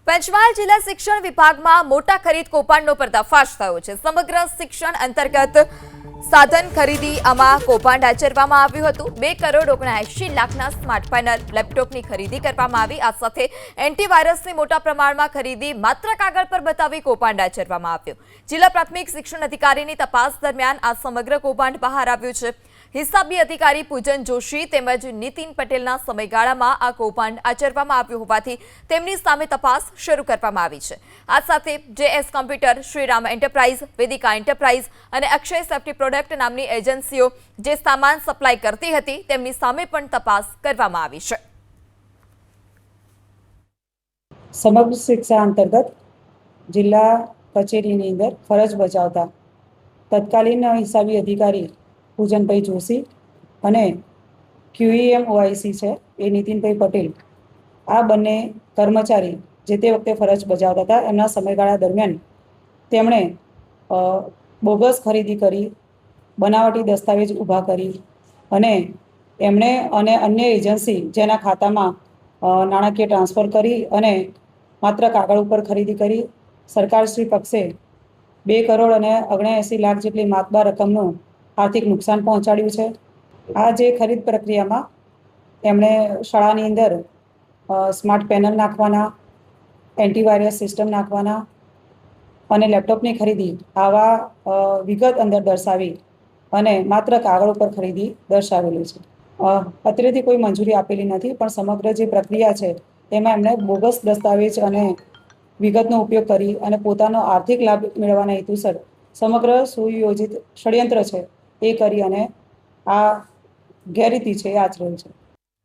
પંચમહાલ જિલ્લા શિક્ષણ વિભાગમાં મોટા ખરીદ કૌભાંડનો પર્દાફાશ થયો છે। સમગ્ર શિક્ષણ અંતર્ગત સાધન ખરીદીમાં કૌભાંડ આચરવામાં આવ્યું હતું। 2,79 લાખના સ્માર્ટ પેનલ લેપટોપની ખરીદી કરવામાં આવી। આ સાથે એન્ટીવાયરસની મોટા પ્રમાણમાં ખરીદી માત્ર કાગળ પર બતાવી કૌભાંડ આચરવામાં આવ્યું। જિલ્લા પ્રાથમિક શિક્ષણ અધિકારીની તપાસ દરમિયાન આ સમગ્ર કૌભાંડ બહાર આવ્યું છે। હિસાબી અધિકારી પૂજન જોશી તેમજ નીતિન પટેલના સમયગાળામાં આ કૌભાંડ આચરવામાં આવ્યું હોવાથી તેમની સામે તપાસ શરૂ કરવામાં આવી છે। આ સાથે JS computer, Shriram enterprise, Vedika enterprise અને અક્ષય સેફ્ટી પ્રોડક્ટ નામની એજન્સીઓ જે સામાન સપ્લાય કરતી હતી તેમની સામે પણ તપાસ કરવામાં આવી છે। સમગ્ર શિક્ષા અંતર્ગત જિલ્લા કચેરીની અંદર ફરજ બજાવતા તત્કાલીન હિસાબી અધિકારી પૂજનભાઈ જોશી અને QEM OIC છે એ નીતિનભાઈ પટેલ, આ બંને કર્મચારી જે તે વખતે ફરજ બજાવતા હતા એમના સમયગાળા દરમિયાન તેમણે બોગસ ખરીદી કરી, બનાવટી દસ્તાવેજ ઊભા કરી અને એમણે અને અન્ય એજન્સી જેના ખાતામાં નાણાકીય ટ્રાન્સફર કરી અને માત્ર કાગળ ઉપર ખરીદી કરી સરકારશ્રી પક્ષે 2,79 લાખ જેટલી માતબાર રકમનું આર્થિક નુકસાન પહોંચાડ્યું છે। આ જે ખરીદ પ્રક્રિયામાં એમણે શાળાની અંદર સ્માર્ટ પેનલ નાખવાના, એન્ટીવાયરસ સિસ્ટમ નાખવાના અને લેપટોપની ખરીદી આવા વિગત અંદર દર્શાવી અને માત્ર કાગળ ઉપર ખરીદી દર્શાવેલી છે। અત્રેથી કોઈ મંજૂરી આપેલી નથી, પણ સમગ્ર જે પ્રક્રિયા છે તેમાં એમણે બોગસ દસ્તાવેજ અને વિગતનો ઉપયોગ કરી અને પોતાનો આર્થિક લાભ મેળવવાના હેતુસર સમગ્ર સુયોજિત ષડયંત્ર છે એ કરી અને આ ગેરરીતિ છે એ આચરેલ છે।